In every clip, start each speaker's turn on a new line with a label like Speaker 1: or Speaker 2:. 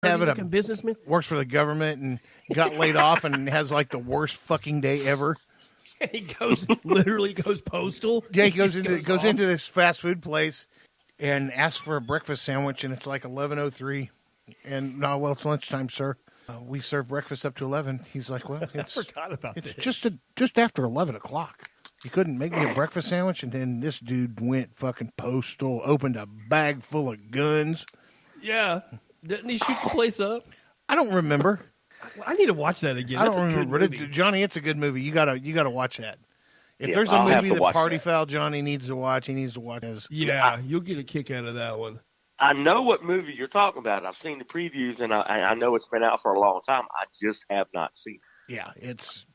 Speaker 1: having
Speaker 2: a businessman.
Speaker 1: Works for the government and got laid off and has like the worst fucking day ever.
Speaker 2: And he literally goes postal.
Speaker 1: Yeah, he goes into this fast food place and asks for a breakfast sandwich, and it's like 11:03. And no, well, it's lunchtime, sir. We serve breakfast up to 11. He's like, well,
Speaker 2: I forgot about this.
Speaker 1: Just after 11 o'clock. You couldn't make me a breakfast sandwich, and then this dude went fucking postal, opened a bag full of guns.
Speaker 2: Yeah, didn't he shoot the place up?
Speaker 1: I don't remember.
Speaker 2: I need to watch that again. That's
Speaker 1: I don't remember. Johnny, it's a good movie. You gotta watch that. If there's a movie that Party Foul Johnny needs to watch, he needs to watch this.
Speaker 2: Yeah, you'll get a kick out of that one.
Speaker 3: I know what movie you're talking about. I've seen the previews, and I know it's been out for a long time. I just have not seen it.
Speaker 1: Yeah, it's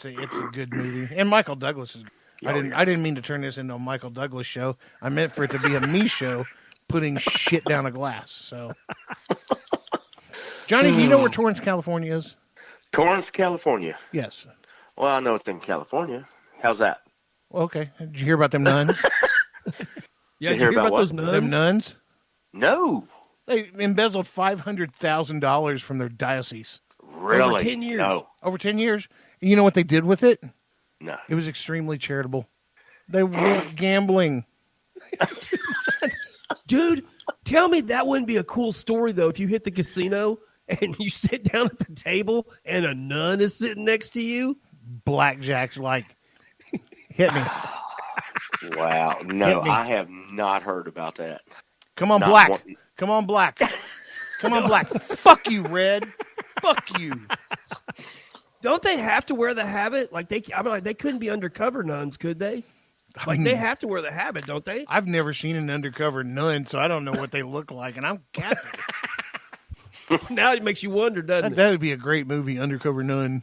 Speaker 1: a good movie. And Michael Douglas is good. I didn't mean to turn this into a Michael Douglas show. I meant for it to be a me show, putting shit down a glass. So, Johnny, do you know where Torrance, California is?
Speaker 3: Torrance, California?
Speaker 1: Yes.
Speaker 3: Well, I know it's in California. How's that?
Speaker 1: Well, okay. Did you hear about them nuns?
Speaker 2: Yeah, did you hear about those nuns?
Speaker 1: Them nuns?
Speaker 3: No.
Speaker 1: They embezzled $500,000 from their diocese.
Speaker 3: Really?
Speaker 2: Over 10 years.
Speaker 3: No.
Speaker 1: Over 10 years. You know what they did with it?
Speaker 3: No.
Speaker 1: It was extremely charitable. They weren't gambling.
Speaker 2: Dude, tell me that wouldn't be a cool story, though, if you hit the casino and you sit down at the table and a nun is sitting next to you.
Speaker 1: Blackjack's like, hit me.
Speaker 3: Wow. No, I have not heard about that.
Speaker 1: Come on, Black. Come on, Black. Come on, Black. Fuck you, Red. Fuck you.
Speaker 2: Don't they have to wear the habit? Like they couldn't be undercover nuns, could they? Like they have to wear the habit, don't they?
Speaker 1: I've never seen an undercover nun, so I don't know what they look like, and I'm Catholic.
Speaker 2: Now it makes you wonder, doesn't it?
Speaker 1: That would be a great movie, Undercover Nun.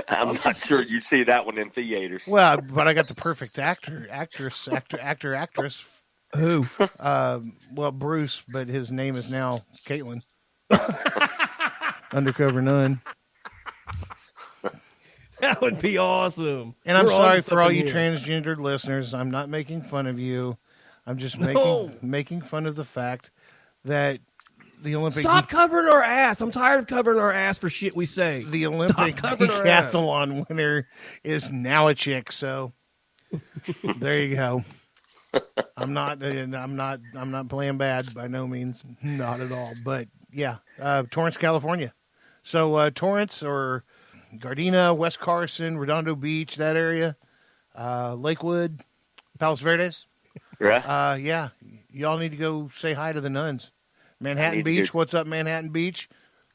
Speaker 3: I'm not sure you'd see that one in theaters.
Speaker 1: Well, but I got the perfect actress.
Speaker 2: Who?
Speaker 1: Well, Bruce, but his name is now Caitlin. Undercover Nun.
Speaker 2: That would be awesome.
Speaker 1: And I'm sorry for all you transgendered listeners. I'm not making fun of you. I'm just making fun of the fact that the Olympic...
Speaker 2: Stop covering our ass. I'm tired of covering our ass for shit we say.
Speaker 1: The Olympic decathlon winner is now a chick, so there you go. I'm not playing bad by no means. Not at all. But yeah, Torrance, California. So Torrance or Gardena, West Carson, Redondo Beach, that area, Lakewood, Palos Verdes.
Speaker 3: Yeah.
Speaker 1: Yeah. Y'all need to go say hi to the nuns. Manhattan Beach. What's up, Manhattan Beach?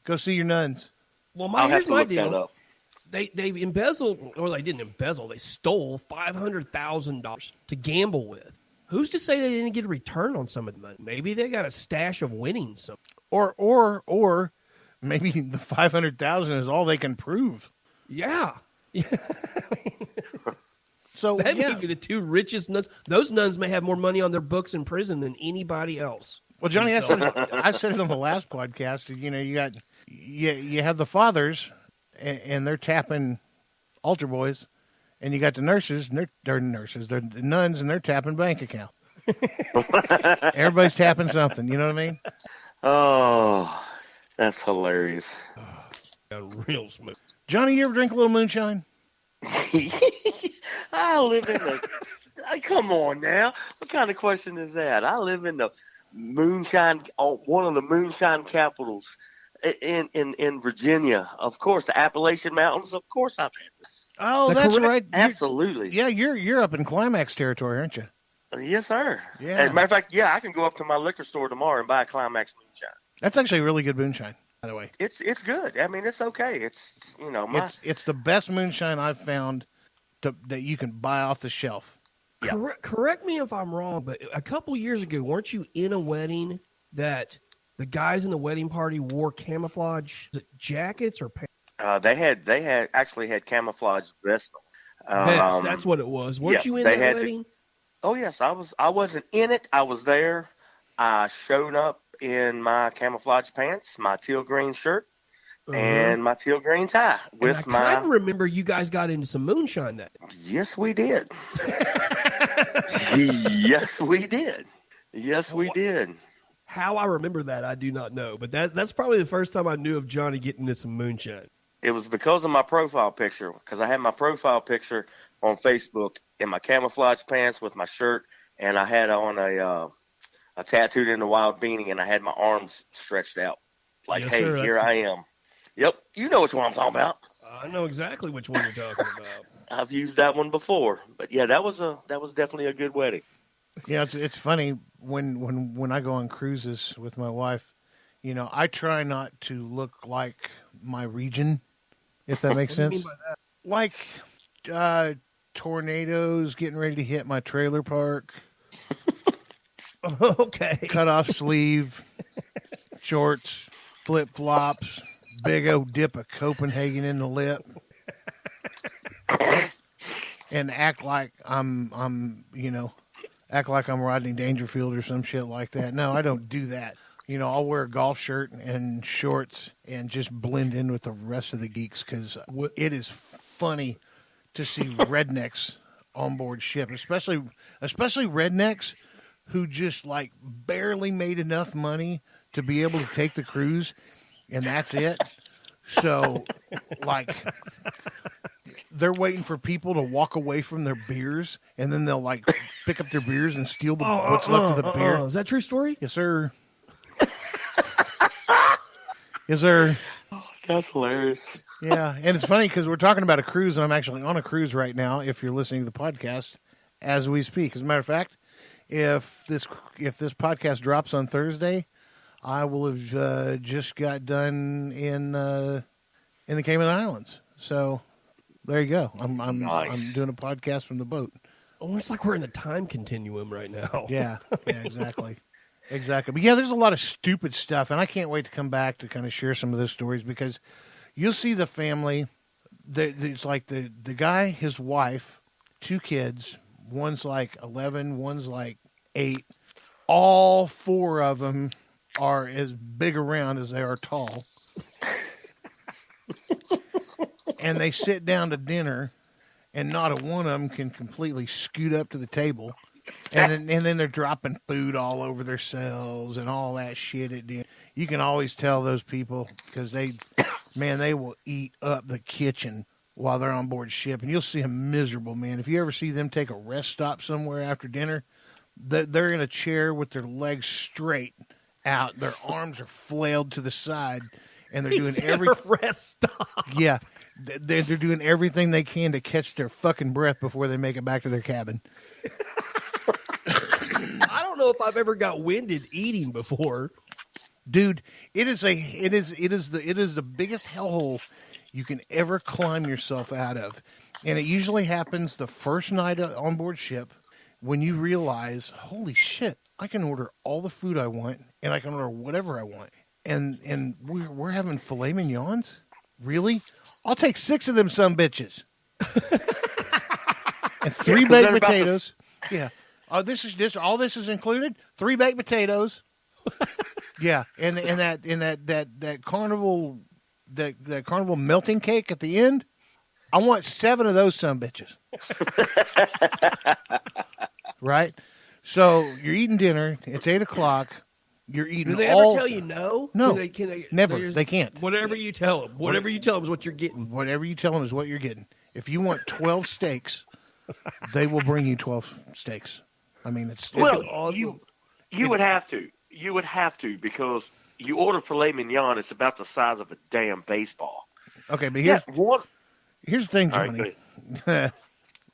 Speaker 1: Go see your nuns.
Speaker 2: Well, here's my deal. They embezzled, or they didn't embezzle. They stole $500,000 to gamble with. Who's to say they didn't get a return on some of the money? Maybe they got a stash of winnings.
Speaker 1: Or maybe the $500,000 is all they can prove.
Speaker 2: Yeah.
Speaker 1: So
Speaker 2: that may be the two richest nuns. Those nuns may have more money on their books in prison than anybody else.
Speaker 1: Well, Johnny, I said it on the last podcast. You know, you have the fathers, and they're tapping altar boys, and you got the nurses, and they're the nuns, and they're tapping bank account. Everybody's tapping something. You know what I mean?
Speaker 3: Oh, that's hilarious.
Speaker 2: Real smooth.
Speaker 1: Johnny, you ever drink a little moonshine?
Speaker 3: I live in the. Come on now. What kind of question is that? I live in the moonshine, one of the moonshine capitals in Virginia. Of course, the Appalachian Mountains. Of course, I've had this.
Speaker 1: Oh, that's right.
Speaker 3: Absolutely.
Speaker 1: You're up in Climax territory, aren't you?
Speaker 3: Yes, sir.
Speaker 1: Yeah.
Speaker 3: As a matter of fact, I can go up to my liquor store tomorrow and buy a Climax moonshine.
Speaker 1: That's actually really good moonshine, by the way.
Speaker 3: It's good. I mean, it's okay. It's
Speaker 1: it's the best moonshine I've found that you can buy off the shelf.
Speaker 2: Yeah. Correct me if I'm wrong, but a couple years ago, weren't you in a wedding that the guys in the wedding party wore camouflage jackets or pants?
Speaker 3: They had camouflage vests on.
Speaker 2: That's what it was. Weren't you in that wedding?
Speaker 3: Oh yes, I was. I wasn't in it. I was there. I showed up in my camouflage pants, my teal green shirt, and my teal green tie. I kind
Speaker 2: of remember you guys got into some moonshine that day.
Speaker 3: Yes, we did. Yes, we did. Yes, we did.
Speaker 2: How I remember that, I do not know. But that's probably the first time I knew of Johnny getting into some moonshine.
Speaker 3: It was because of my profile picture, because I had my profile picture on Facebook in my camouflage pants with my shirt, and I had on a tattooed in the wild beanie, and I had my arms stretched out. Like,
Speaker 2: Yes,
Speaker 3: hey,
Speaker 2: sir,
Speaker 3: here I am. Yep, you know which one I'm talking about.
Speaker 2: I know exactly which one you're talking about.
Speaker 3: I've used that one before. But yeah, that was definitely a good wedding.
Speaker 1: Yeah, it's funny when I go on cruises with my wife, I try not to look like my region, if that makes
Speaker 2: What do you
Speaker 1: sense.
Speaker 2: mean by that?
Speaker 1: Like tornadoes getting ready to hit my trailer park,
Speaker 2: Okay.
Speaker 1: cut off sleeve, shorts, flip flops, big old dip of Copenhagen in the lip, and act like I'm Rodney Dangerfield or some shit like that. No, I don't do that. I'll wear a golf shirt and shorts and just blend in with the rest of the geeks because it is funny to see rednecks on board ship, especially rednecks who just like barely made enough money to be able to take the cruise, and that's it. So, like, they're waiting for people to walk away from their beers, and then they'll like pick up their beers and steal what's left of the beer.
Speaker 2: Is that a true story?
Speaker 1: Yes, sir. Yes, sir.
Speaker 3: Oh, that's hilarious.
Speaker 1: Yeah, and it's funny because we're talking about a cruise, and I'm actually on a cruise right now. If you're listening to the podcast as we speak, as a matter of fact, if this podcast drops on Thursday, I will have just got done in the Cayman Islands. So there you go. I'm
Speaker 3: Nice.
Speaker 1: I'm doing a podcast from the boat.
Speaker 2: Oh, it's like we're in a time continuum right now.
Speaker 1: Yeah, exactly. Exactly. But yeah, there's a lot of stupid stuff, and I can't wait to come back to kind of share some of those stories because you'll see the family. It's like the guy, his wife, 2 kids. One's like 11, one's like 8. All 4 of them are as big around as they are tall. And they sit down to dinner, and not a one of them can completely scoot up to the table. And then they're dropping food all over themselves and all that shit at dinner. You can always tell those people because they will eat up the kitchen while they're on board ship. And you'll see them miserable, man. If you ever see them take a rest stop somewhere after dinner, they're in a chair with their legs straight out. Their arms are flailed to the side, and they're doing every
Speaker 2: rest stop.
Speaker 1: Yeah, they're doing everything they can to catch their fucking breath before they make it back to their cabin.
Speaker 2: I don't know if I've ever got winded eating before.
Speaker 1: Dude, it is the biggest hellhole you can ever climb yourself out of. And it usually happens the first night on board ship when you realize, holy shit, I can order all the food I want and I can order whatever I want. And we're having filet mignons? Really? I'll take 6 of them some bitches. And 3 baked potatoes. Yeah. Oh, this is included? 3 baked potatoes. Yeah, and that carnival melting cake at the end. I want 7 of those some bitches. Right? So you're eating dinner. It's 8:00. You're eating.
Speaker 2: Do they
Speaker 1: all...
Speaker 2: ever tell you no?
Speaker 1: No,
Speaker 2: Can they,
Speaker 1: never. They can't.
Speaker 2: Whatever you tell them. Whatever you tell them is what you're getting.
Speaker 1: Whatever you tell them is what you're getting. If you want 12 steaks, they will bring you 12 steaks. I mean,
Speaker 2: Awesome.
Speaker 3: You would have to. You would have to because you order filet mignon. It's about the size of a damn baseball.
Speaker 1: Okay, but here's the thing, Johnny.
Speaker 3: Right,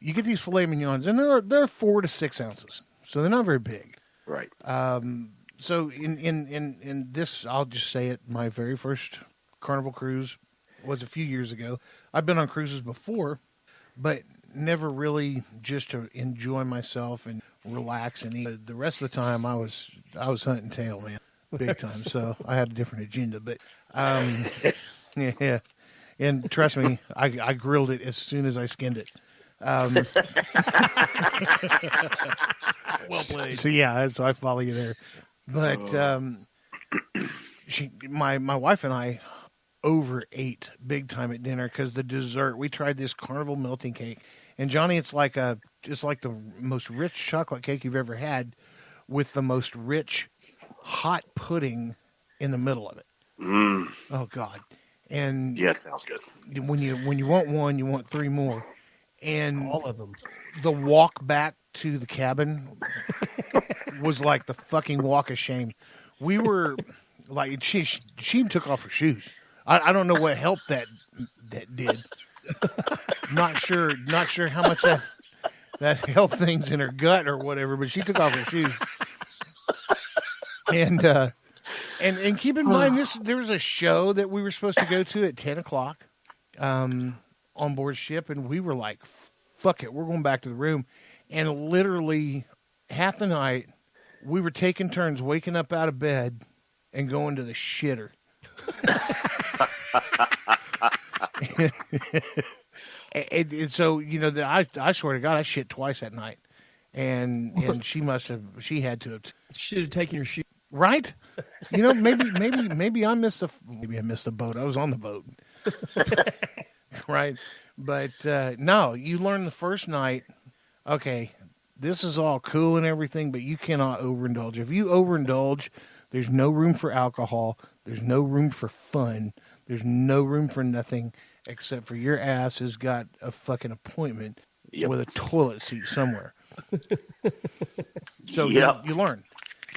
Speaker 1: you get these filet mignons, and they're 4 to 6 ounces, so they're not very big.
Speaker 3: Right.
Speaker 1: So in this, I'll just say it. My very first Carnival cruise was a few years ago. I've been on cruises before, but never really just to enjoy myself and relax and eat. The rest of the time, I was hunting tail, man, big time. So I had a different agenda, but yeah. And trust me, I grilled it as soon as I skinned it.
Speaker 2: Well played.
Speaker 1: So yeah, so I follow you there. But my wife and I overate big time at dinner because the dessert. We tried this Carnival melting cake, and Johnny, it's like the most rich chocolate cake you've ever had, with the most rich hot pudding in the middle of it. Oh God! And
Speaker 3: yeah, sounds good.
Speaker 1: when you want one, you want 3 more, and
Speaker 2: All of them.
Speaker 1: the walk back to the cabin was like the fucking walk of shame. We were like she took off her shoes. I don't know what help that did. Not sure how much that helped things in her gut or whatever, but she took off her shoes. And keep in mind there was a show that we were supposed to go to at 10:00 on board ship, and we were like, fuck it, we're going back to the room. And literally half the night we were taking turns waking up out of bed and going to the shitter. and so, I swear to God, I shit twice that night. And she had to have.
Speaker 2: Should have taken your shoe.
Speaker 1: Right? Maybe I missed the boat. I was on the boat. Right? But no, you learn the first night, okay, this is all cool and everything, but you cannot overindulge. If you overindulge, there's no room for alcohol. There's no room for fun. There's no room for nothing except for your ass has got a fucking appointment with a toilet seat somewhere. So you learn.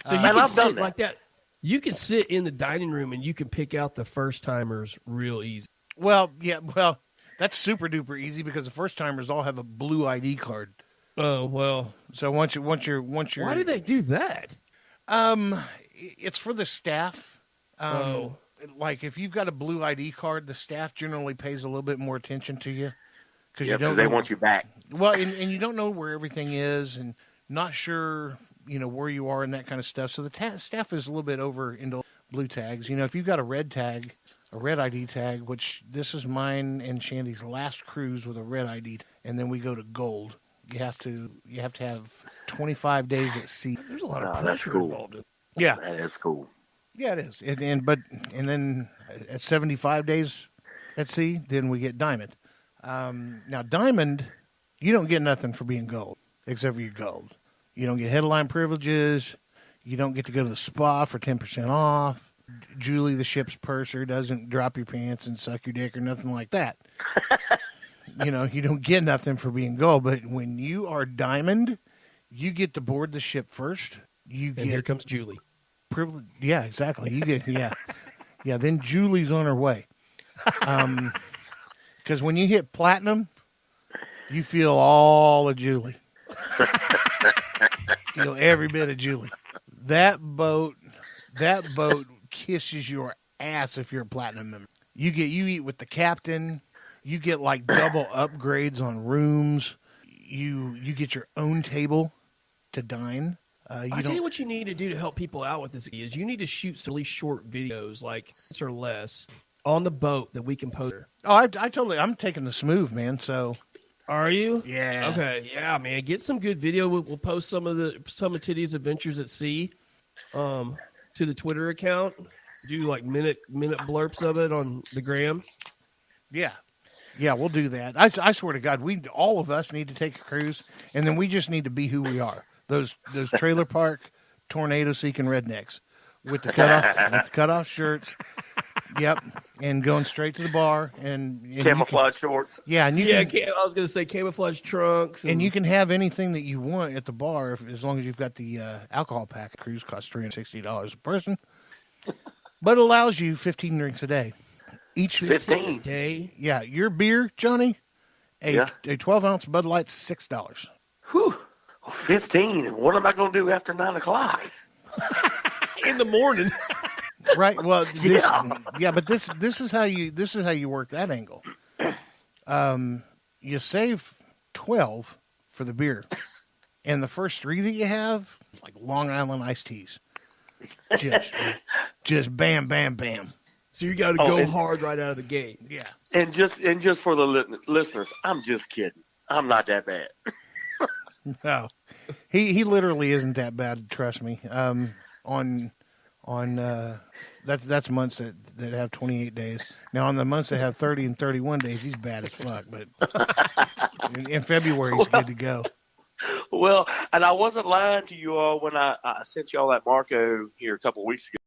Speaker 2: So you can sit like that. You can sit in the dining room and you can pick out the first timers real easy.
Speaker 1: Well, that's super duper easy because the first timers all have a blue ID card.
Speaker 2: Oh well.
Speaker 1: So once you're
Speaker 2: why do they do that?
Speaker 1: It's for the staff. Like if you've got a blue ID card, the staff generally pays a little bit more attention to you because
Speaker 3: they want you back.
Speaker 1: Well, and you don't know where everything is, and not sure where you are and that kind of stuff. So the staff is a little bit over into blue tags. If you've got a red tag, a red ID tag, which this is mine and Shandy's last cruise with a red ID, and then we go to gold. You have to have 25 days at sea.
Speaker 2: There's a lot of pressure involved in it.
Speaker 1: Yeah,
Speaker 3: that is cool.
Speaker 1: Yeah, it is. And then at 75 days at sea, then we get diamond. Now diamond, you don't get nothing for being gold except for your gold. You don't get headline privileges. You don't get to go to the spa for 10% off. Julie, the ship's purser, doesn't drop your pants and suck your dick or nothing like that. You don't get nothing for being gold. But when you are diamond, you get to board the ship first. And
Speaker 2: here comes Julie.
Speaker 1: Privilege. Yeah, exactly. You get yeah. Then Julie's on her way. Because when you hit platinum, you feel all of Julie. Feel every bit of Julie. That boat kisses your ass if you're a platinum member. You eat with the captain. You get like double upgrades on rooms. You get your own table to dine. I tell
Speaker 2: you what you need to do to help people out with this is you need to shoot some really short videos, like or less, on the boat that we can post.
Speaker 1: Oh, I'm taking the smooth, man. So,
Speaker 2: are you?
Speaker 1: Yeah.
Speaker 2: Okay. Yeah, man. Get some good video. We'll post some of Tiddy's adventures at sea, to the Twitter account. Do like minute blurps of it on the gram.
Speaker 1: Yeah, we'll do that. I swear to God, all of us need to take a cruise, and then we just need to be who we are. Those trailer park tornado seeking rednecks with the cutoff shirts. Yep, and going straight to the bar and
Speaker 3: camouflage shorts.
Speaker 1: Yeah, and
Speaker 2: I was going to say camouflage trunks,
Speaker 1: and you can have anything that you want at the bar as long as you've got the alcohol pack. Cruise costs $360 a person, but it allows you 15 drinks a day. Each
Speaker 3: 15
Speaker 2: a day.
Speaker 1: Yeah, your beer, Johnny. A 12-ounce Bud Light's $6.
Speaker 3: Whew. 15. What am I going to do after 9 o'clock?
Speaker 2: In the morning.
Speaker 1: Right. Well, but this is how you work that angle. You save 12 for the beer, and the first 3 that you have, like Long Island iced teas, just bam, bam, bam.
Speaker 2: So you got to go hard right out of the gate.
Speaker 1: Yeah.
Speaker 3: And just for the listeners, I'm just kidding. I'm not that bad.
Speaker 1: No, he literally isn't that bad. Trust me. That's months that have 28 days. Now on the months that have 30 and 31 days, he's bad as fuck. But in February, he's good to go.
Speaker 3: Well, and I wasn't lying to you all when I sent you all that Marco here a couple of weeks ago.